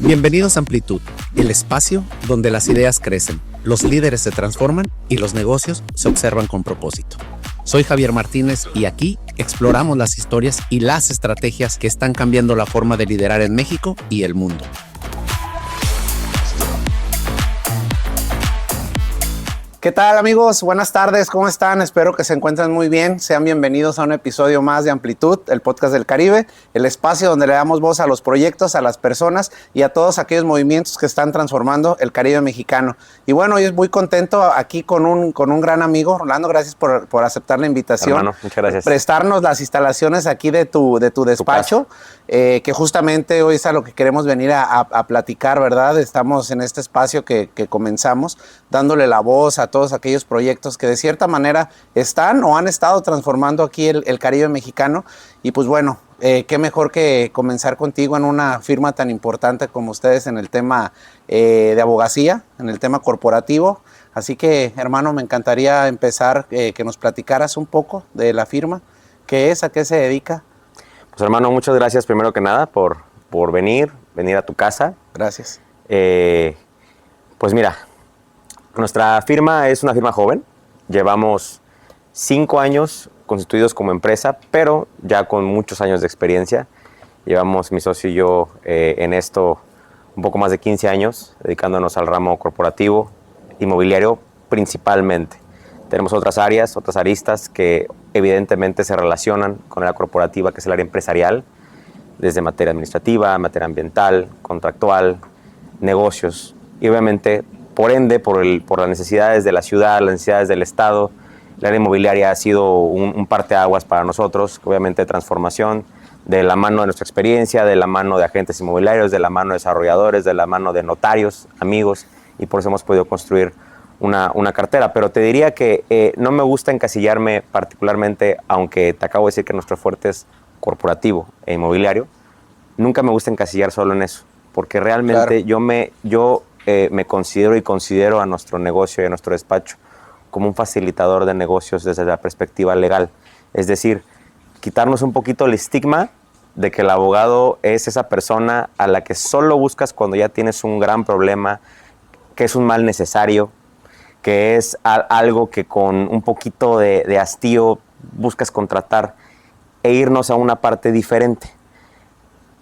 Bienvenidos a Amplitud, el espacio donde las ideas crecen, los líderes se transforman y los negocios se observan con propósito. Soy Javier Martínez y aquí exploramos las historias y las estrategias que están cambiando la forma de liderar en México y el mundo. ¿Qué tal, amigos? Buenas tardes, ¿cómo están? Espero que se encuentren muy bien. Sean bienvenidos a un episodio más de Amplitud, el podcast del Caribe, el espacio donde le damos voz a los proyectos, a las personas y a todos aquellos movimientos que están transformando el Caribe mexicano. Y bueno, hoy es muy contento aquí con un gran amigo. Rolando, gracias por aceptar la invitación. Hermano, muchas gracias. Prestarnos las instalaciones aquí de tu despacho, que justamente hoy es a lo que queremos venir a platicar, ¿verdad? Estamos en este espacio que comenzamos, dándole la voz a todos aquellos proyectos que de cierta manera están o han estado transformando aquí el Caribe mexicano. Y pues bueno, qué mejor que comenzar contigo en una firma tan importante como ustedes en el tema de abogacía, en el tema corporativo. Así que, hermano, me encantaría empezar que nos platicaras un poco de la firma. ¿Qué es? ¿A qué se dedica? Pues, hermano, muchas gracias primero que nada por venir a tu casa. Gracias. Pues mira, nuestra firma es una firma joven. Llevamos 5 años constituidos como empresa, pero ya con muchos años de experiencia. Llevamos mi socio y yo en esto un poco más de 15 años, dedicándonos al ramo corporativo, inmobiliario principalmente. Tenemos otras áreas, otras aristas que evidentemente se relacionan con la corporativa, que es el área empresarial, desde materia administrativa, materia ambiental, contractual, negocios. Y obviamente, por ende, por las necesidades de la ciudad, las necesidades del Estado, el área inmobiliaria ha sido un parteaguas para nosotros, obviamente de transformación, de la mano de nuestra experiencia, de la mano de agentes inmobiliarios, de la mano de desarrolladores, de la mano de notarios, amigos, y por eso hemos podido construir una cartera. Pero te diría que no me gusta encasillarme particularmente, aunque te acabo de decir que nuestro fuerte es corporativo e inmobiliario. Nunca me gusta encasillar solo en eso, porque realmente claro, yo me considero a nuestro negocio y a nuestro despacho como un facilitador de negocios desde la perspectiva legal. Es decir, quitarnos un poquito el estigma de que el abogado es esa persona a la que solo buscas cuando ya tienes un gran problema, que es un mal necesario, que es algo que con un poquito de hastío buscas contratar, e irnos a una parte diferente.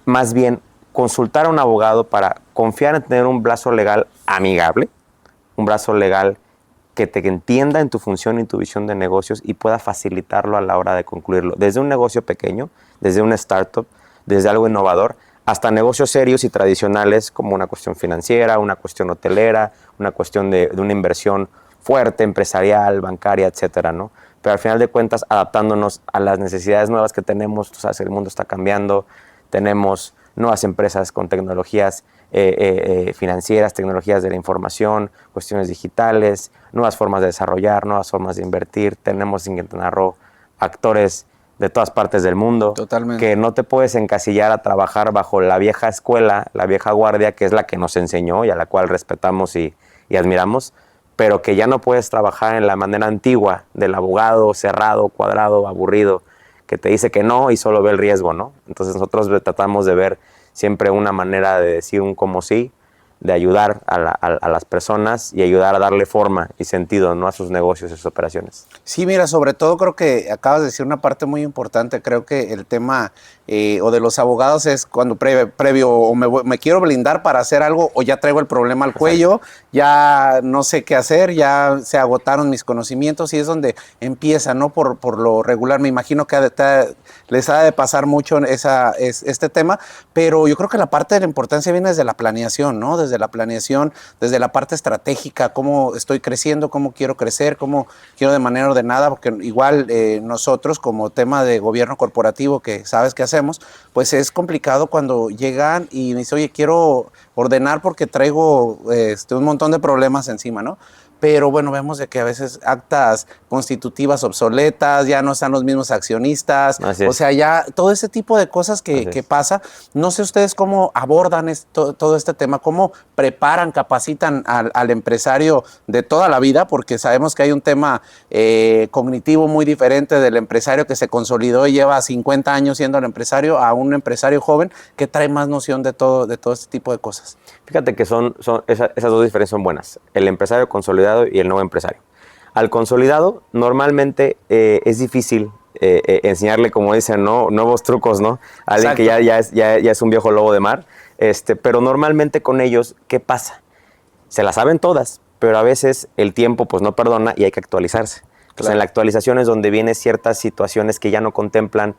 Más bien, consultar a un abogado para confiar en tener un brazo legal amigable, un brazo legal que te entienda en tu función y tu visión de negocios y pueda facilitarlo a la hora de concluirlo. Desde un negocio pequeño, desde una startup, desde algo innovador, hasta negocios serios y tradicionales como una cuestión financiera, una cuestión hotelera, una cuestión de una inversión fuerte, empresarial, bancaria, etcétera, ¿no? Pero al final de cuentas, adaptándonos a las necesidades nuevas que tenemos. Tú sabes, el mundo está cambiando, tenemos nuevas empresas con tecnologías financieras, tecnologías de la información, cuestiones digitales, nuevas formas de desarrollar, nuevas formas de invertir. Tenemos en Quintana Roo actores de todas partes del mundo. Totalmente. Que no te puedes encasillar a trabajar bajo la vieja escuela, la vieja guardia, que es la que nos enseñó y a la cual respetamos y admiramos, pero que ya no puedes trabajar en la manera antigua del abogado cerrado, cuadrado, aburrido, que te dice que no y solo ve el riesgo, ¿no? Entonces nosotros tratamos de ver siempre una manera de decir un como sí, de ayudar a las personas y ayudar a darle forma y sentido, ¿no?, a sus negocios y sus operaciones. Sí, mira, sobre todo creo que acabas de decir una parte muy importante. Creo que el tema o de los abogados es cuando previo o me quiero blindar para hacer algo o ya traigo el problema al cuello, ya no sé qué hacer, ya se agotaron mis conocimientos y es donde empieza, ¿no? Por lo regular, me imagino que les ha de pasar mucho este tema, pero yo creo que la parte de la importancia viene desde la planeación, ¿no? Desde la planeación, desde la parte estratégica, cómo estoy creciendo, cómo quiero crecer, cómo quiero de manera ordenada, porque igual nosotros como tema de gobierno corporativo, que sabes que hacemos, pues es complicado cuando llegan y me dicen, oye, quiero ordenar porque traigo un montón de problemas encima, ¿no? pero bueno, vemos de que a veces actas constitutivas obsoletas, ya no están los mismos accionistas, o sea, ya todo ese tipo de cosas que pasa. No sé ustedes cómo abordan todo este tema, cómo preparan, capacitan al empresario de toda la vida, porque sabemos que hay un tema cognitivo muy diferente del empresario que se consolidó y lleva 50 años siendo el empresario a un empresario joven que trae más noción de todo este tipo de cosas. Fíjate que esas dos diferencias son buenas, el empresario consolidado y el nuevo empresario. Al consolidado, normalmente es difícil enseñarle, como dicen, ¿no?, nuevos trucos, ¿no? A alguien que ya es un viejo lobo de mar. Pero normalmente con ellos, ¿qué pasa? Se las saben todas, pero a veces el tiempo pues no perdona y hay que actualizarse. Entonces, en la actualización es donde vienen ciertas situaciones que ya no contemplan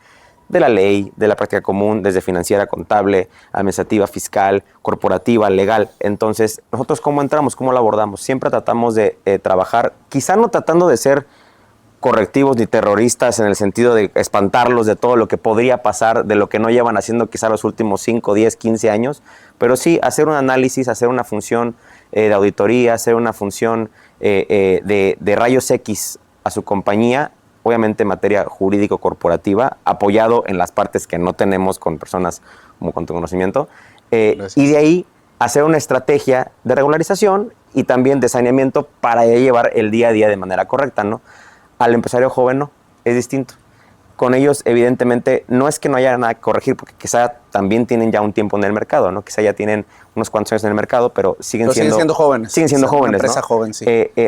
de la ley, de la práctica común, desde financiera, contable, administrativa, fiscal, corporativa, legal. Entonces, nosotros ¿cómo entramos? ¿Cómo lo abordamos? Siempre tratamos de trabajar, quizá no tratando de ser correctivos ni terroristas en el sentido de espantarlos de todo lo que podría pasar, de lo que no llevan haciendo quizá los últimos 5, 10, 15 años, pero sí hacer un análisis, hacer una función de auditoría, hacer una función de rayos X a su compañía, obviamente en materia jurídico-corporativa, apoyado en las partes que no tenemos con personas como con tu conocimiento, y de ahí hacer una estrategia de regularización y también de saneamiento para llevar el día a día de manera correcta, ¿no? Al empresario joven no, es distinto. Con ellos, evidentemente, no es que no haya nada que corregir, porque quizá también tienen ya un tiempo en el mercado, ¿no? Quizá ya tienen unos cuantos años en el mercado, pero siguen siendo jóvenes. Siguen siendo jóvenes, una empresa, ¿no? Joven, sí.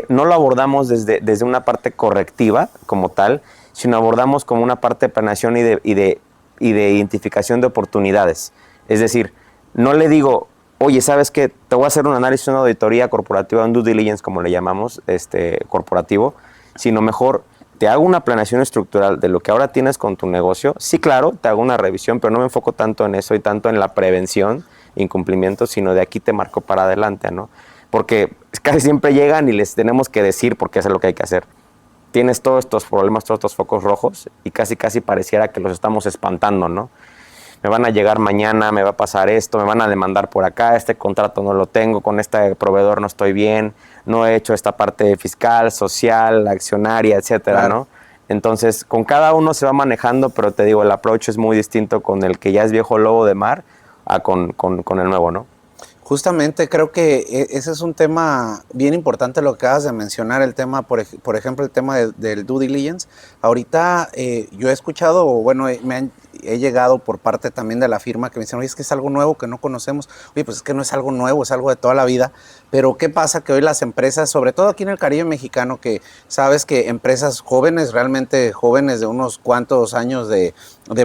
No lo abordamos desde una parte correctiva como tal, sino abordamos como una parte de planeación y de identificación de oportunidades. Es decir, no le digo, oye, ¿sabes qué? Te voy a hacer un análisis, una auditoría corporativa, un due diligence, como le llamamos, corporativo, sino mejor te hago una planeación estructural de lo que ahora tienes con tu negocio. Sí, claro, te hago una revisión, pero no me enfoco tanto en eso y tanto en la prevención, incumplimiento, sino de aquí te marco para adelante, ¿no? Porque casi siempre llegan y les tenemos que decir por qué es lo que hay que hacer. Tienes todos estos problemas, todos estos focos rojos y casi pareciera que los estamos espantando, ¿no? Me van a llegar mañana, me va a pasar esto, me van a demandar por acá, este contrato no lo tengo, con este proveedor no estoy bien, no he hecho esta parte fiscal, social, accionaria, etcétera, claro, ¿no? Entonces, con cada uno se va manejando, pero te digo, el approach es muy distinto con el que ya es viejo lobo de mar a con el nuevo, ¿no? Justamente creo que ese es un tema bien importante lo que acabas de mencionar, el tema, por ejemplo, el tema del due diligence. Ahorita yo he escuchado, bueno, he llegado por parte también de la firma que me dicen, oye, es que es algo nuevo que no conocemos. Oye, pues es que no es algo nuevo, es algo de toda la vida. Pero ¿qué pasa? Que hoy las empresas, sobre todo aquí en el Caribe mexicano, que sabes que empresas jóvenes, realmente jóvenes de unos cuantos años de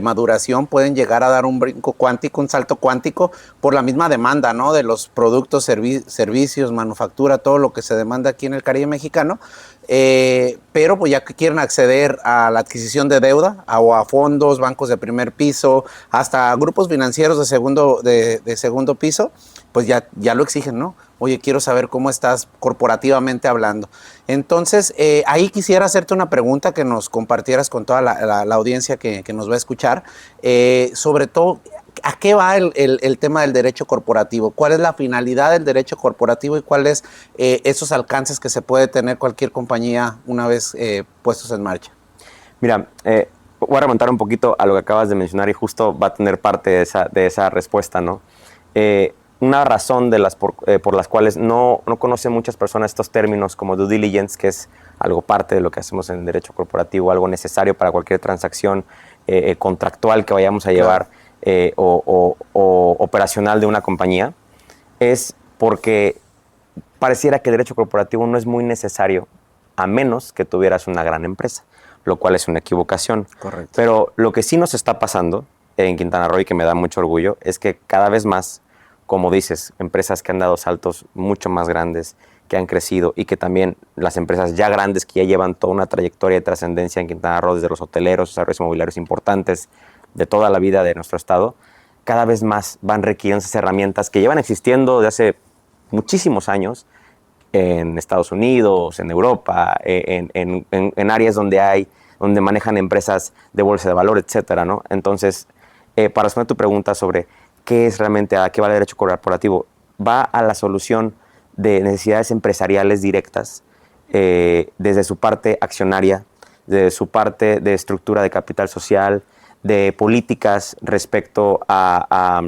maduración, pueden llegar a dar un brinco cuántico, un salto cuántico por la misma demanda, ¿no? De los productos, servicios, manufactura, todo lo que se demanda aquí en el Caribe mexicano. Pero pues ya que quieren acceder a la adquisición de deuda o a fondos, bancos de primer piso, hasta grupos financieros de segundo piso, pues ya lo exigen, ¿no? Oye, quiero saber cómo estás corporativamente hablando. Entonces, ahí quisiera hacerte una pregunta que nos compartieras con toda la audiencia que nos va a escuchar, sobre todo, ¿a qué va el tema del derecho corporativo? ¿Cuál es la finalidad del derecho corporativo y cuáles esos alcances que se puede tener cualquier compañía una vez puestos en marcha? Mira, voy a remontar un poquito a lo que acabas de mencionar y justo va a tener parte de esa respuesta, ¿no? Una razón por las cuales no conocen muchas personas estos términos como due diligence, que es algo parte de lo que hacemos en el derecho corporativo, algo necesario para cualquier transacción contractual que vayamos a llevar, claro, o operacional de una compañía, es porque pareciera que el derecho corporativo no es muy necesario a menos que tuvieras una gran empresa, lo cual es una equivocación. Correcto. Pero lo que sí nos está pasando en Quintana Roo y que me da mucho orgullo es que cada vez más, como dices, empresas que han dado saltos mucho más grandes, que han crecido y que también las empresas ya grandes que ya llevan toda una trayectoria de trascendencia en Quintana Roo, desde los hoteleros, desarrollos inmobiliarios importantes de toda la vida de nuestro estado, cada vez más van requiriendo esas herramientas que llevan existiendo desde hace muchísimos años en Estados Unidos, en Europa, en áreas donde manejan empresas de bolsa de valor, etcétera, ¿no? Entonces, para responder tu pregunta sobre qué es realmente, a qué va el derecho corporativo, va a la solución de necesidades empresariales directas desde su parte accionaria, desde su parte de estructura de capital social, de políticas respecto a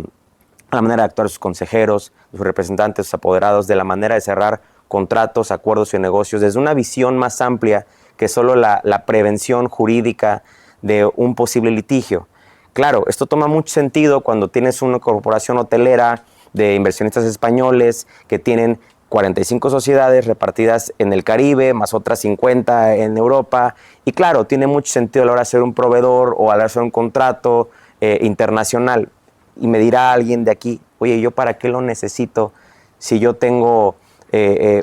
la manera de actuar de sus consejeros, de sus representantes, sus apoderados, de la manera de cerrar contratos, acuerdos y negocios, desde una visión más amplia que solo la prevención jurídica de un posible litigio. Claro, esto toma mucho sentido cuando tienes una corporación hotelera de inversionistas españoles que tienen 45 sociedades repartidas en el Caribe, más otras 50 en Europa. Y claro, tiene mucho sentido a la hora de ser un proveedor o a la hora de hacer un contrato internacional. Y me dirá alguien de aquí, oye, ¿yo para qué lo necesito si yo tengo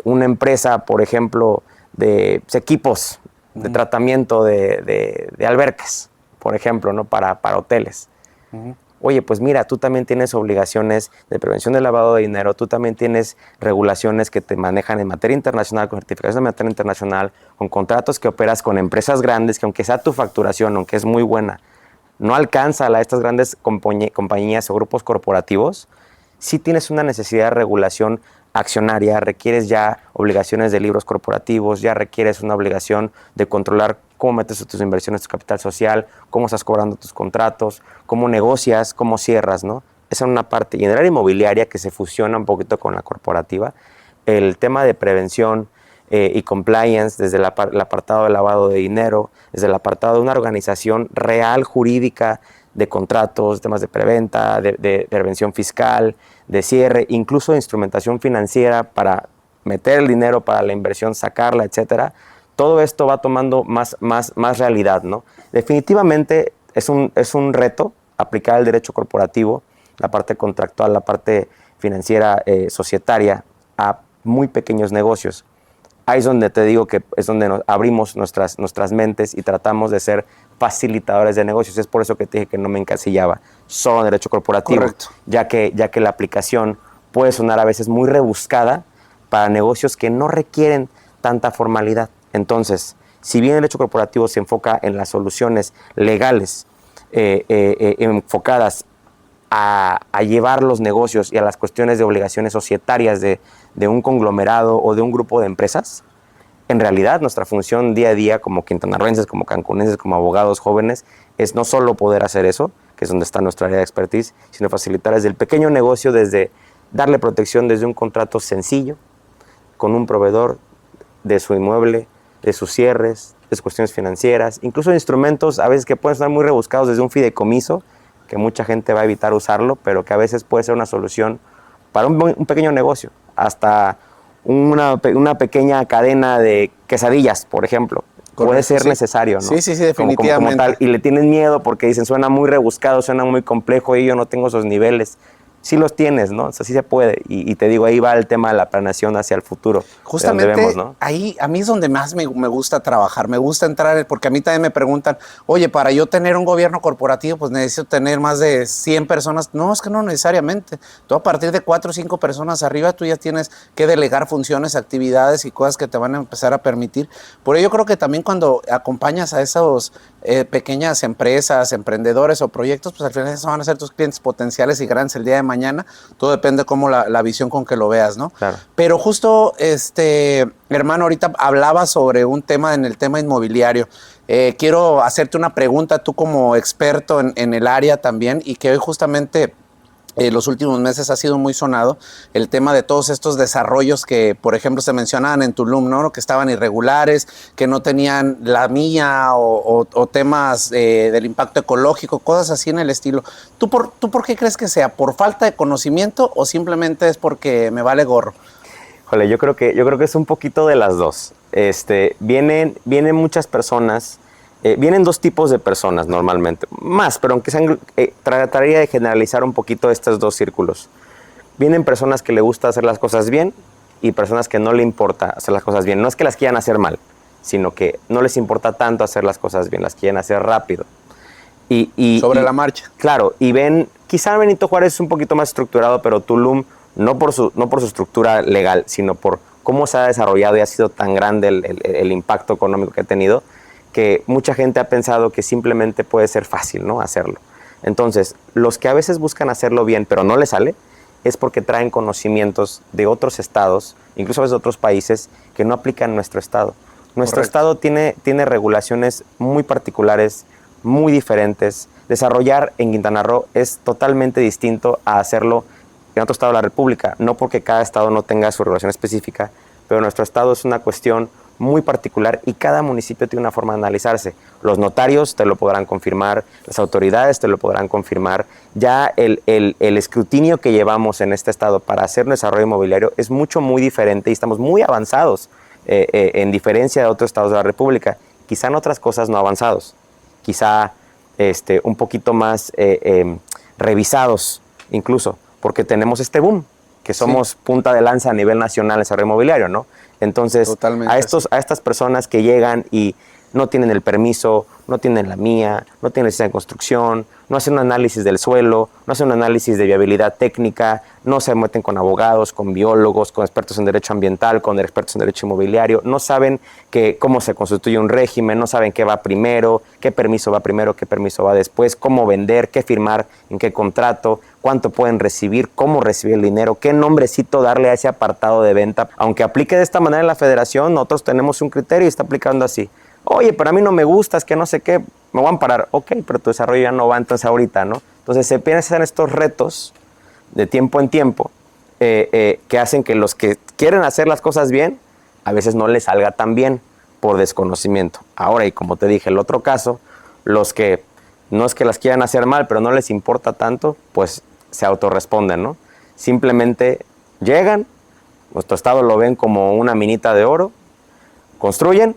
una empresa, por ejemplo, de equipos de tratamiento de albercas, por ejemplo, ¿no? para hoteles? Oye, pues mira, tú también tienes obligaciones de prevención del lavado de dinero, tú también tienes regulaciones que te manejan en materia internacional, con certificaciones de materia internacional, con contratos que operas con empresas grandes, que aunque sea tu facturación, aunque es muy buena, no alcanza a estas grandes compañías o grupos corporativos, sí tienes una necesidad de regulación accionaria, requieres ya obligaciones de libros corporativos, ya requieres una obligación de controlar cómo metes tus inversiones, tu capital social, cómo estás cobrando tus contratos, cómo negocias, cómo cierras, ¿no? Esa es una parte. Y en el área inmobiliaria, que se fusiona un poquito con la corporativa, el tema de prevención y compliance, desde el apartado de lavado de dinero, desde el apartado de una organización real jurídica de contratos, temas de preventa, de prevención fiscal, de cierre, incluso de instrumentación financiera para meter el dinero para la inversión, sacarla, etcétera. Todo esto va tomando más realidad, ¿no? Definitivamente es un reto aplicar el derecho corporativo, la parte contractual, la parte financiera, societaria, a muy pequeños negocios. Ahí es donde te digo que es donde abrimos nuestras mentes y tratamos de ser facilitadores de negocios. Es por eso que te dije que no me encasillaba solo en derecho corporativo. Correcto. Ya que la aplicación puede sonar a veces muy rebuscada para negocios que no requieren tanta formalidad. Entonces, si bien el derecho corporativo se enfoca en las soluciones legales enfocadas a llevar los negocios y a las cuestiones de obligaciones societarias de un conglomerado o de un grupo de empresas, en realidad nuestra función día a día como quintanarroenses, como cancunenses, como abogados jóvenes, es no solo poder hacer eso, que es donde está nuestra área de expertise, sino facilitar desde el pequeño negocio, desde darle protección desde un contrato sencillo, con un proveedor de su inmueble, de sus cierres, de sus cuestiones financieras, incluso instrumentos a veces que pueden estar muy rebuscados desde un fideicomiso, que mucha gente va a evitar usarlo, pero que a veces puede ser una solución para un pequeño negocio, hasta una pequeña cadena de quesadillas, por ejemplo. Correcto, puede ser necesario, ¿no? Sí, definitivamente. Como tal, y le tienen miedo porque dicen, suena muy rebuscado, suena muy complejo y yo no tengo esos niveles. Sí los tienes, ¿no? O sea, sí se puede. Y te digo, ahí va el tema de la planeación hacia el futuro. Justamente vemos, ¿no? Ahí a mí es donde más me gusta trabajar, me gusta entrar, porque a mí también me preguntan, oye, para yo tener un gobierno corporativo, pues necesito tener más de 100 personas. No, es que no necesariamente. Tú a partir de 4 o 5 personas arriba, tú ya tienes que delegar funciones, actividades y cosas que te van a empezar a permitir. Por ello yo creo que también cuando acompañas a esos pequeñas empresas, emprendedores o proyectos, pues al final esos van a ser tus clientes potenciales y grandes el día de mañana. Todo depende de cómo la visión con que lo veas, ¿no? Claro. Pero justo, hermano, ahorita hablaba sobre un tema en el tema inmobiliario. Quiero hacerte una pregunta, tú como experto en el área también, y que hoy justamente los últimos meses ha sido muy sonado el tema de todos estos desarrollos que, por ejemplo, se mencionaban en Tulum, ¿no? Que estaban irregulares, que no tenían la mía o temas del impacto ecológico, cosas así en el estilo. ¿Tú por qué crees que sea? ¿Por falta de conocimiento o simplemente es porque me vale gorro? Jole, yo creo que es un poquito de las dos. Vienen muchas personas. Vienen dos tipos de personas normalmente, más, pero aunque sean, trataría de generalizar un poquito estos dos círculos. Vienen personas que le gusta hacer las cosas bien y personas que no le importa hacer las cosas bien. No es que las quieran hacer mal, sino que no les importa tanto hacer las cosas bien, las quieren hacer rápido. Sobre la marcha. Claro, y ven, quizá Benito Juárez es un poquito más estructurado, pero Tulum no por su estructura legal, sino por cómo se ha desarrollado y ha sido tan grande el impacto económico que ha tenido, que mucha gente ha pensado que simplemente puede ser fácil, ¿no? Hacerlo. Entonces, los que a veces buscan hacerlo bien, pero no les sale, es porque traen conocimientos de otros estados, incluso a veces de otros países, que no aplican en nuestro estado. Nuestro estado tiene regulaciones muy particulares, muy diferentes. Desarrollar en Quintana Roo es totalmente distinto a hacerlo en otro estado de la República, no porque cada estado no tenga su regulación específica, pero nuestro estado es una cuestión muy particular y cada municipio tiene una forma de analizarse. Los notarios te lo podrán confirmar, las autoridades te lo podrán confirmar. Ya el escrutinio que llevamos en este estado para hacer un desarrollo inmobiliario es muy diferente y estamos muy avanzados en diferencia de otros estados de la República. Quizá en otras cosas no avanzados, quizá un poquito más revisados incluso, porque tenemos este boom, que somos punta de lanza a nivel nacional en desarrollo inmobiliario, ¿no? Entonces, a estas personas que llegan y no tienen el permiso, no tienen la mía, no tienen licencia de construcción, no hacen un análisis del suelo, no hacen un análisis de viabilidad técnica, no se meten con abogados, con biólogos, con expertos en derecho ambiental, con expertos en derecho inmobiliario, no saben cómo se constituye un régimen, no saben qué va primero, qué permiso va primero, qué permiso va después, cómo vender, qué firmar, en qué contrato, cuánto pueden recibir, cómo recibir el dinero, qué nombrecito darle a ese apartado de venta. Aunque aplique de esta manera en la federación, nosotros tenemos un criterio y está aplicando así. Oye, pero a mí no me gusta, es que no sé qué, me voy a amparar. Ok, pero tu desarrollo ya no va entonces ahorita, ¿no? Entonces se piensan estos retos de tiempo en tiempo que hacen que los que quieren hacer las cosas bien, a veces no les salga tan bien por desconocimiento. Ahora, y como te dije, el otro caso, los que no es que las quieran hacer mal, pero no les importa tanto, pues se autorresponden, ¿no? Simplemente llegan, nuestro estado lo ven como una minita de oro, construyen,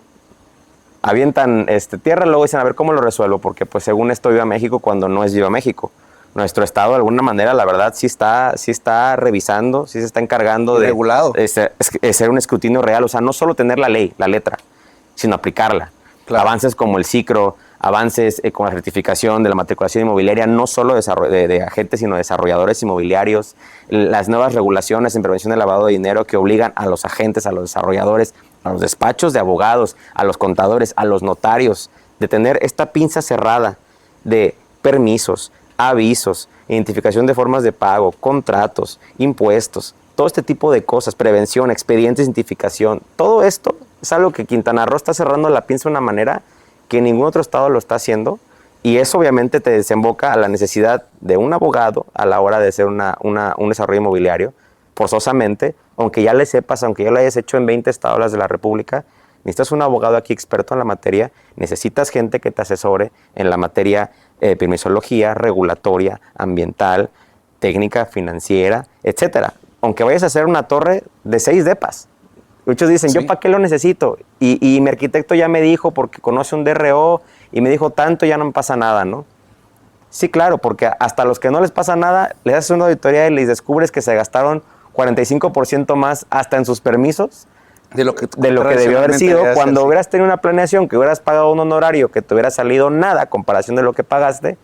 avientan tierra, luego dicen, a ver, ¿cómo lo resuelvo? Porque pues según esto Viva México cuando no es Viva México. Nuestro estado de alguna manera, la verdad, sí está revisando, sí se está encargando regulado. de hacer un escrutinio real, o sea, no solo tener la ley, la letra, sino aplicarla. Claro. Avances como el SICRO, avances con la certificación de la matriculación inmobiliaria, no solo de agentes, sino desarrolladores inmobiliarios, las nuevas regulaciones en prevención del lavado de dinero que obligan a los agentes, a los desarrolladores, a los despachos de abogados, a los contadores, a los notarios, de tener esta pinza cerrada de permisos, avisos, identificación de formas de pago, contratos, impuestos, todo este tipo de cosas, prevención, expedientes de identificación, todo esto es algo que Quintana Roo está cerrando la pinza de una manera que ningún otro estado lo está haciendo, y eso obviamente te desemboca a la necesidad de un abogado a la hora de hacer un desarrollo inmobiliario, forzosamente, aunque ya le sepas, aunque ya lo hayas hecho en 20 estados de la República, necesitas un abogado aquí experto en la materia, necesitas gente que te asesore en la materia permisología, regulatoria, ambiental, técnica, financiera, etcétera. Aunque vayas a hacer una torre de 6 depas. Muchos dicen, ¿yo para qué lo necesito? Y mi arquitecto ya me dijo, porque conoce un DRO, y me dijo tanto, ya no me pasa nada, ¿no? Sí, claro, porque hasta los que no les pasa nada, les haces una auditoría y les descubres que se gastaron 45% más hasta en sus permisos de lo que debió haber sido cuando hubieras tenido una planeación, que hubieras pagado un honorario, que te hubiera salido nada a comparación de lo que pagaste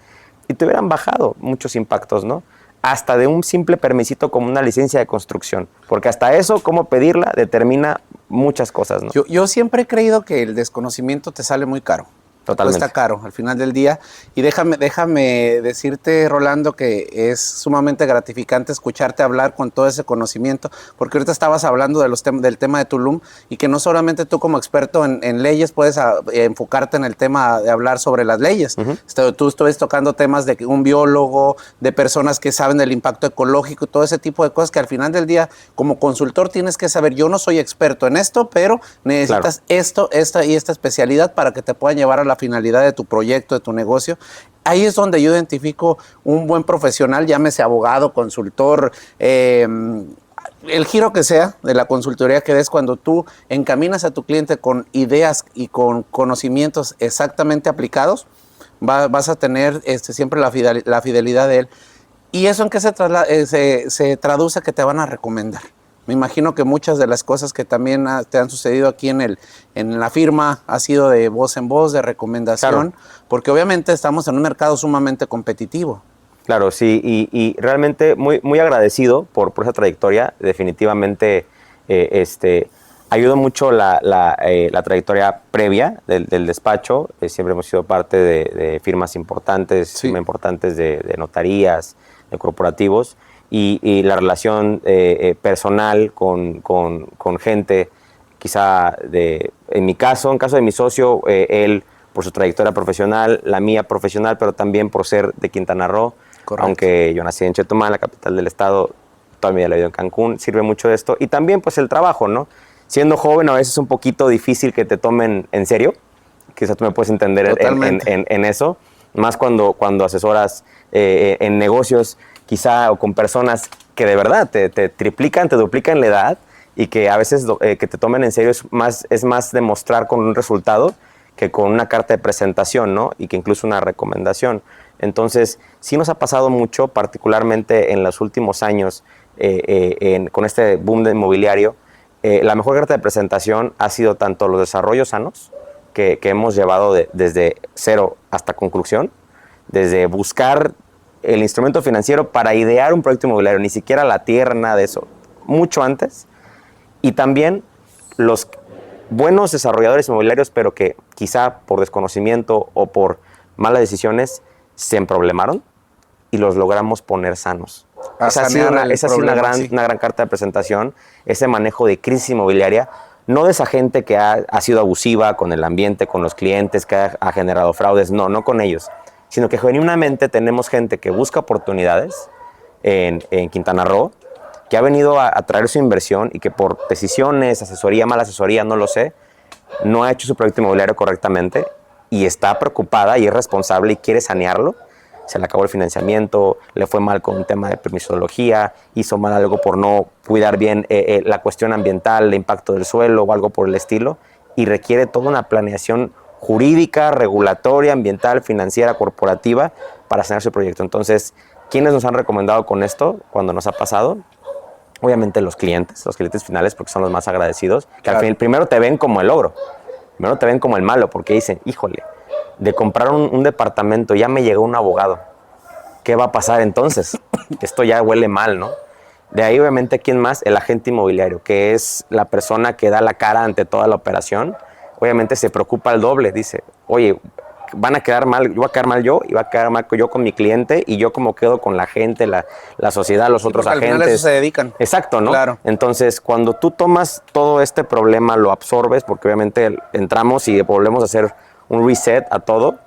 y te hubieran bajado muchos impactos, ¿no? Hasta de un simple permisito como una licencia de construcción, porque hasta eso, cómo pedirla, determina muchas cosas, ¿no? Yo siempre he creído que el desconocimiento te sale muy caro. Totalmente. Cuesta caro al final del día. Y déjame decirte, Rolando, que es sumamente gratificante escucharte hablar con todo ese conocimiento, porque ahorita estabas hablando del tema de Tulum, y que no solamente tú como experto en leyes puedes enfocarte en el tema de hablar sobre las leyes. Tú estás tocando temas de un biólogo, de personas que saben del impacto ecológico y todo ese tipo de cosas que al final del día como consultor tienes que saber. Yo no soy experto en esto, pero necesitas esta especialidad para que te puedan llevar a la finalidad de tu proyecto, de tu negocio. Ahí es donde yo identifico un buen profesional, llámese abogado, consultor, el giro que sea de la consultoría que des, cuando tú encaminas a tu cliente con ideas y con conocimientos exactamente aplicados, vas a tener siempre la fidelidad de él. ¿Y eso en qué se traduce? Que te van a recomendar. Me imagino que muchas de las cosas que también te han sucedido aquí en la firma ha sido de voz en voz, de recomendación, claro, porque obviamente estamos en un mercado sumamente competitivo. Claro, sí, y realmente muy agradecido por esa trayectoria. Definitivamente ayudó mucho la trayectoria previa del despacho. Siempre hemos sido parte de firmas importantes, sí, importantes de notarías, de corporativos. y la relación personal con gente, quizá en mi caso, en caso de mi socio, él por su trayectoria profesional, la mía profesional, pero también por ser de Quintana Roo. Correcto. Aunque yo nací en Chetumal, la capital del estado, toda mi vida la he vivido en Cancún, sirve mucho de esto. Y también pues el trabajo, ¿no? Siendo joven a veces es un poquito difícil que te tomen en serio, quizás tú me puedes entender en eso, más cuando asesoras en negocios, quizá, o con personas que de verdad te triplican, te duplican la edad, y que a veces que te tomen en serio es más demostrar con un resultado que con una carta de presentación, ¿no? Y que incluso una recomendación. Entonces, sí nos ha pasado mucho, particularmente en los últimos años, con este boom de inmobiliario. La mejor carta de presentación ha sido tanto los desarrollos sanos, que hemos llevado desde cero hasta conclusión, desde buscar el instrumento financiero para idear un proyecto inmobiliario, ni siquiera la tierra, nada de eso, mucho antes. Y también los buenos desarrolladores inmobiliarios, pero que quizá por desconocimiento o por malas decisiones se emproblemaron y los logramos poner sanos. Esa ha sido una gran carta de presentación, ese manejo de crisis inmobiliaria, no de esa gente que ha sido abusiva con el ambiente, con los clientes, que ha generado fraudes, no con ellos, sino que genuinamente tenemos gente que busca oportunidades en Quintana Roo, que ha venido a traer su inversión y que por decisiones, asesoría, mala asesoría, no lo sé, no ha hecho su proyecto inmobiliario correctamente y está preocupada y es responsable y quiere sanearlo. Se le acabó el financiamiento, le fue mal con un tema de permisología, hizo mal algo por no cuidar bien la cuestión ambiental, el impacto del suelo o algo por el estilo, y requiere toda una planeación jurídica, regulatoria, ambiental, financiera, corporativa para sanear su proyecto. Entonces, ¿quiénes nos han recomendado con esto cuando nos ha pasado? Obviamente los clientes finales, porque son los más agradecidos, que al final primero te ven como el logro, primero te ven como el malo, porque dicen, híjole, de comprar un departamento ya me llegó un abogado, ¿qué va a pasar entonces? Esto ya huele mal, ¿no? De ahí obviamente, ¿quién más? El agente inmobiliario, que es la persona que da la cara ante toda la operación. Obviamente se preocupa al doble, dice, oye, van a quedar mal, yo voy a quedar mal yo, y va a quedar mal yo con mi cliente, y yo como quedo con la gente, la sociedad, los otros agentes. Al final eso se dedican. Exacto, ¿no? Claro. Entonces, cuando tú tomas todo este problema, lo absorbes, porque obviamente entramos y volvemos a hacer un reset a todo,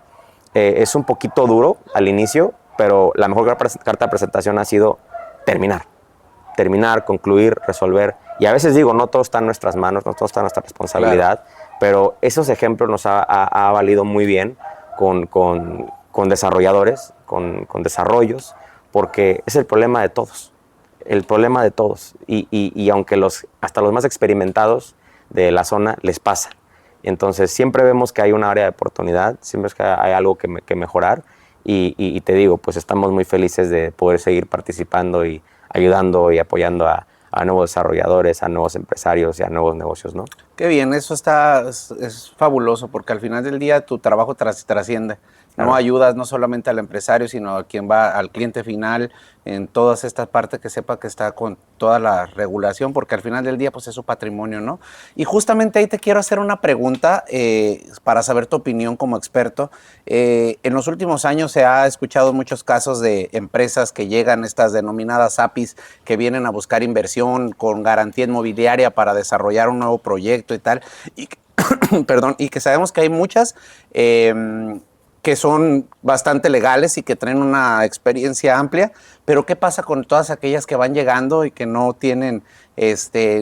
es un poquito duro al inicio, pero la mejor carta de presentación ha sido terminar, concluir, resolver. Y a veces digo, no todo está en nuestras manos, no todo está en nuestra responsabilidad, pero esos ejemplos nos ha valido muy bien con desarrolladores, con desarrollos, porque es el problema de todos, y aunque hasta los más experimentados de la zona les pasa. Entonces siempre vemos que hay una área de oportunidad, siempre es que hay algo que mejorar, y te digo, pues estamos muy felices de poder seguir participando y ayudando y apoyando a nuevos desarrolladores, a nuevos empresarios y a nuevos negocios, ¿no? Qué bien, eso es fabuloso, porque al final del día tu trabajo trasciende. Claro. No ayudas no solamente al empresario, sino a quien va al cliente final, en todas estas partes, que sepa que está con toda la regulación, porque al final del día pues es su patrimonio, ¿no? Y justamente ahí te quiero hacer una pregunta para saber tu opinión como experto. En los últimos años se ha escuchado muchos casos de empresas que llegan, estas denominadas APIs, que vienen a buscar inversión con garantía inmobiliaria para desarrollar un nuevo proyecto y tal, y perdón, y que sabemos que hay muchas que son bastante legales y que traen una experiencia amplia, pero ¿qué pasa con todas aquellas que van llegando y que no tienen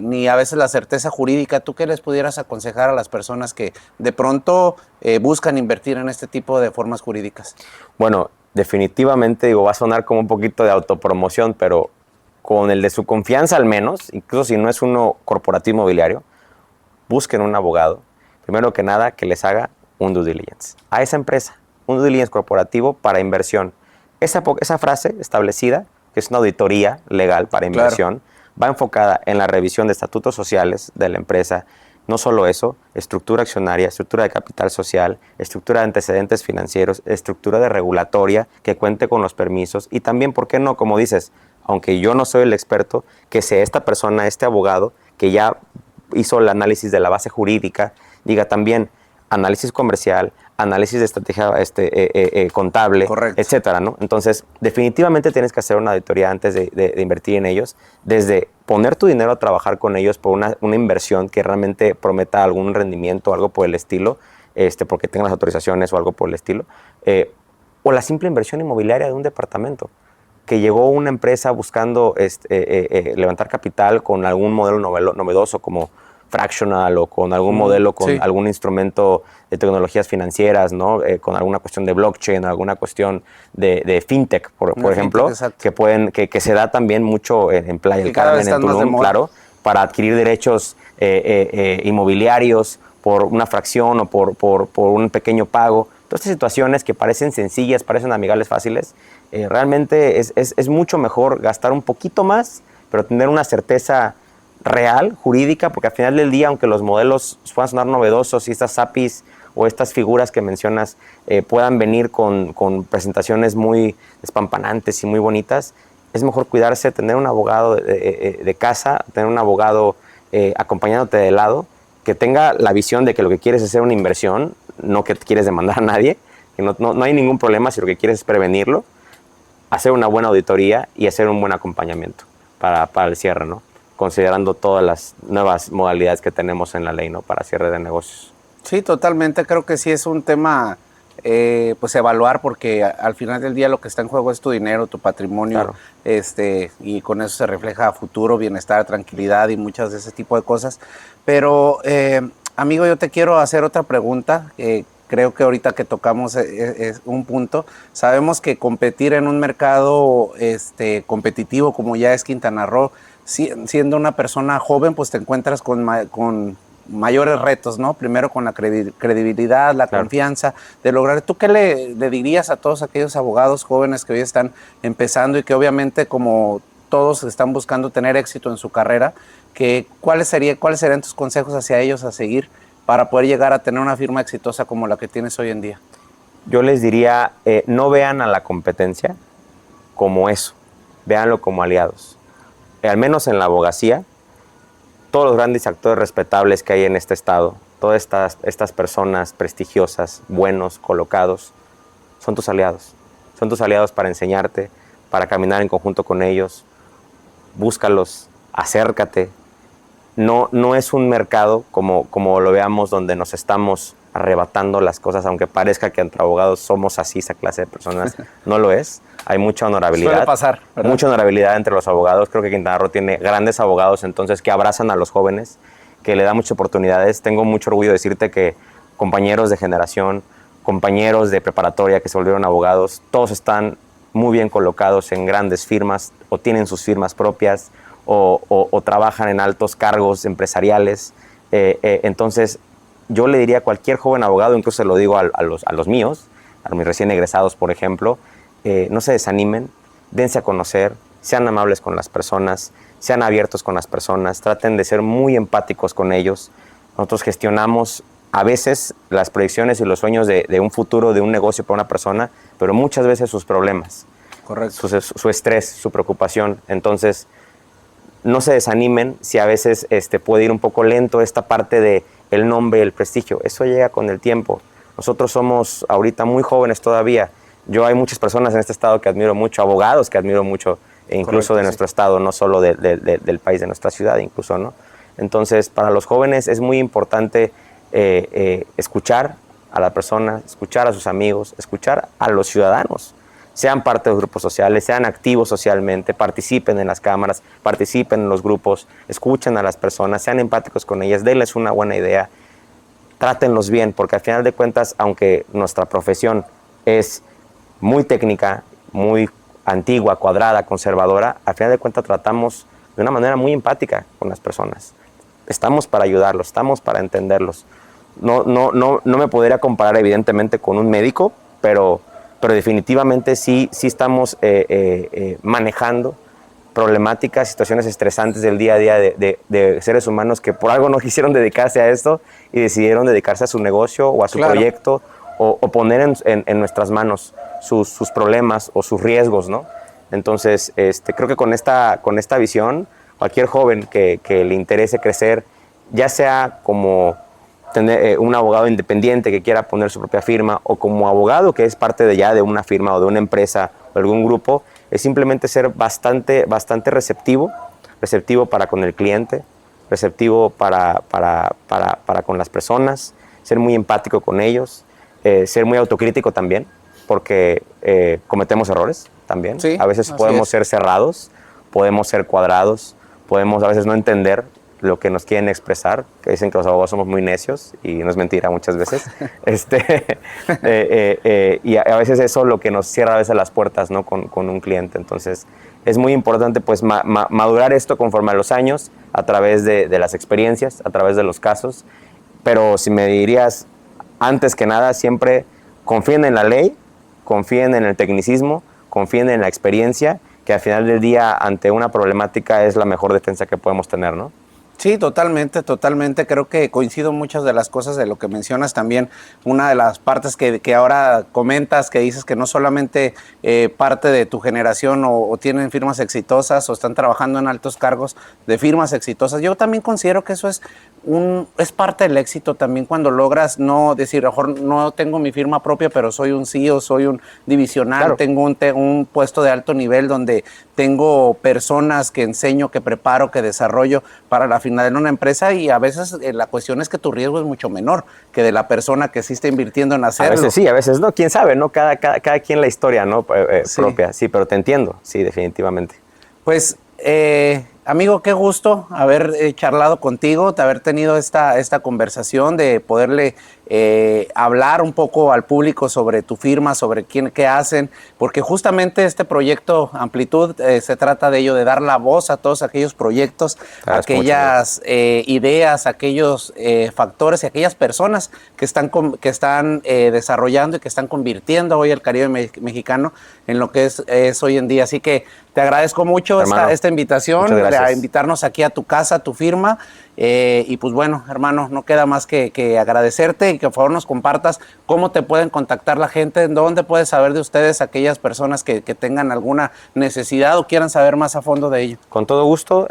ni a veces la certeza jurídica? ¿Tú qué les pudieras aconsejar a las personas que de pronto buscan invertir en este tipo de formas jurídicas? Bueno, definitivamente, digo, va a sonar como un poquito de autopromoción, pero con el de su confianza al menos, incluso si no es uno corporativo inmobiliario, busquen un abogado, primero que nada, que les haga un due diligence a esa empresa, un due diligence corporativo para inversión. Esa frase establecida, que es una auditoría legal para inversión, claro, va enfocada en la revisión de estatutos sociales de la empresa. No solo eso, estructura accionaria, estructura de capital social, estructura de antecedentes financieros, estructura de regulatoria que cuente con los permisos, y también, ¿por qué no? Como dices, aunque yo no soy el experto, que sea esta persona, este abogado, que ya hizo el análisis de la base jurídica, diga también análisis comercial, análisis de estrategia contable, Correcto. etcétera, ¿no? Entonces, definitivamente tienes que hacer una auditoría antes de invertir en ellos, desde poner tu dinero a trabajar con ellos por una inversión que realmente prometa algún rendimiento o algo por el estilo, porque tengan las autorizaciones o algo por el estilo, o la simple inversión inmobiliaria de un departamento, que llegó una empresa buscando levantar capital con algún modelo novedoso como fractional o con algún modelo, con sí. algún instrumento de tecnologías financieras, ¿no? Con alguna cuestión de blockchain, alguna cuestión de fintech, por ejemplo, que se da también mucho en Playa del Carmen, en Tulum, claro, para adquirir derechos inmobiliarios por una fracción o por un pequeño pago. Todas estas situaciones que parecen sencillas, parecen amigables, fáciles, realmente es mucho mejor gastar un poquito más, pero tener una certeza real, jurídica, porque al final del día, aunque los modelos puedan sonar novedosos y estas APIs o estas figuras que mencionas puedan venir con presentaciones muy despampanantes y muy bonitas, es mejor cuidarse, tener un abogado de casa, tener un abogado acompañándote de lado, que tenga la visión de que lo que quieres es hacer una inversión, no que quieres demandar a nadie, que no hay ningún problema si lo que quieres es prevenirlo, hacer una buena auditoría y hacer un buen acompañamiento para el cierre, ¿no? Considerando todas las nuevas modalidades que tenemos en la ley, ¿no? Para cierre de negocios. Sí, totalmente. Creo que sí es un tema, pues evaluar, porque al final del día lo que está en juego es tu dinero, tu patrimonio, claro. Y con eso se refleja futuro, bienestar, tranquilidad y muchas de ese tipo de cosas. Pero, amigo, yo te quiero hacer otra pregunta. Creo que ahorita que tocamos es un punto. Sabemos que competir en un mercado competitivo como ya es Quintana Roo, siendo una persona joven, pues te encuentras con mayores retos, ¿no? Primero con la credibilidad, la claro. confianza de lograr. ¿Tú qué le dirías a todos aquellos abogados jóvenes que hoy están empezando y que obviamente, como todos están buscando tener éxito en su carrera, cuáles serían tus consejos hacia ellos a seguir para poder llegar a tener una firma exitosa como la que tienes hoy en día? Yo les diría, no vean a la competencia como eso, véanlo como aliados. Al menos en la abogacía, todos los grandes actores respetables que hay en este estado, todas estas personas prestigiosas, buenos, colocados, son tus aliados. Son tus aliados para enseñarte, para caminar en conjunto con ellos. Búscalos, acércate. No es un mercado como lo veamos donde nos estamos arrebatando las cosas, aunque parezca que entre abogados somos así, esa clase de personas. No lo es. Hay mucha honorabilidad. Suele pasar, ¿verdad? Mucha honorabilidad entre los abogados. Creo que Quintana Roo tiene grandes abogados, entonces, que abrazan a los jóvenes, que le dan muchas oportunidades. Tengo mucho orgullo de decirte que compañeros de generación, compañeros de preparatoria que se volvieron abogados, todos están muy bien colocados en grandes firmas o tienen sus firmas propias o trabajan en altos cargos empresariales. Entonces, yo le diría a cualquier joven abogado, incluso se lo digo a los míos, a mis recién egresados, por ejemplo, no se desanimen, dense a conocer, sean amables con las personas, sean abiertos con las personas, traten de ser muy empáticos con ellos. Nosotros gestionamos a veces las proyecciones y los sueños de un futuro, de un negocio para una persona, pero muchas veces sus problemas, correcto, su estrés, su preocupación. Entonces, no se desanimen si a veces puede ir un poco lento esta parte de el nombre, el prestigio. Eso llega con el tiempo. Nosotros somos ahorita muy jóvenes todavía. Hay muchas personas en este estado que admiro mucho, abogados que admiro mucho, e incluso correcto, de nuestro estado, no solo del país, de nuestra ciudad incluso, ¿no? Entonces, para los jóvenes es muy importante escuchar a la persona, escuchar a sus amigos, escuchar a los ciudadanos. Sean parte de los grupos sociales, sean activos socialmente, participen en las cámaras, participen en los grupos, escuchen a las personas, sean empáticos con ellas, denles una buena idea, trátenlos bien, porque al final de cuentas, aunque nuestra profesión es muy técnica, muy antigua, cuadrada, conservadora, al final de cuentas tratamos de una manera muy empática con las personas. Estamos para ayudarlos, estamos para entenderlos. No me podría comparar evidentemente con un médico, pero definitivamente sí estamos manejando problemáticas, situaciones estresantes del día a día de seres humanos que por algo no quisieron dedicarse a esto y decidieron dedicarse a su negocio o a su proyecto o poner en nuestras manos sus problemas o sus riesgos, ¿no? Entonces, creo que con esta visión, cualquier joven que le interese crecer, ya sea como tener un abogado independiente que quiera poner su propia firma, o como abogado que es parte de una firma o de una empresa o algún grupo, es simplemente ser bastante receptivo para con el cliente, receptivo para con las personas, ser muy empático con ellos, ser muy autocrítico también, porque cometemos errores también. Sí, a veces podemos ser cerrados, podemos ser cuadrados, podemos a veces no entender lo que nos quieren expresar, que dicen que los abogados somos muy necios, y no es mentira muchas veces. Y a veces eso es lo que nos cierra a veces las puertas, ¿no? con un cliente. Entonces es muy importante pues madurar esto conforme a los años, a través de las experiencias, a través de los casos. Pero si me dirías, antes que nada, siempre confíen en la ley, confíen en el tecnicismo, confíen en la experiencia, que al final del día, ante una problemática, es la mejor defensa que podemos tener, ¿no? Sí, totalmente, totalmente. Creo que coincido muchas de las cosas de lo que mencionas también. Una de las partes que ahora comentas, que dices que no solamente parte de tu generación o tienen firmas exitosas o están trabajando en altos cargos de firmas exitosas. Yo también considero que eso es parte del éxito también, cuando logras no decir, a lo mejor no tengo mi firma propia, pero soy un CEO, soy un divisional, claro, tengo un puesto de alto nivel donde tengo personas que enseño, que preparo, que desarrollo para la final en una empresa, y a veces la cuestión es que tu riesgo es mucho menor que de la persona que sí está invirtiendo en hacerlo. A veces sí, a veces no, quién sabe, ¿no? Cada quien la historia, ¿no? Sí. Propia, sí, pero te entiendo, sí, definitivamente. Pues, amigo, qué gusto haber charlado contigo, de haber tenido esta conversación, de poderle hablar un poco al público sobre tu firma, sobre qué hacen, porque justamente este proyecto Amplitud se trata de ello, de dar la voz a todos aquellos proyectos, aquellas ideas, aquellos factores y aquellas personas que están desarrollando y que están convirtiendo hoy el Caribe mexicano en lo que es hoy en día. Así que te agradezco mucho esta invitación, a invitarnos aquí a tu casa, a tu firma. Y pues bueno, hermano, no queda más que agradecerte, y que por favor nos compartas cómo te pueden contactar la gente, dónde puedes saber de ustedes aquellas personas que tengan alguna necesidad o quieran saber más a fondo de ello. Con todo gusto,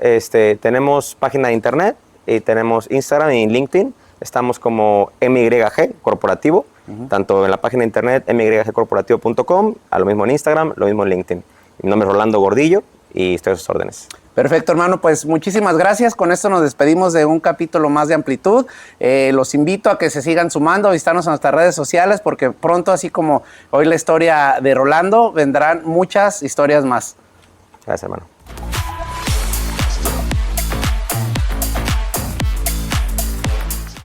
tenemos página de internet y tenemos Instagram y LinkedIn. Estamos como MYG Corporativo, tanto en la página de internet mygcorporativo.com, a lo mismo en Instagram, lo mismo en LinkedIn. Mi nombre es Rolando Gordillo y estoy a sus órdenes. Perfecto, hermano, pues muchísimas gracias. Con esto nos despedimos de un capítulo más de Amplitud. Los invito a que se sigan sumando, a visitarnos en nuestras redes sociales, porque pronto, así como hoy la historia de Rolando, vendrán muchas historias más. Gracias, hermano.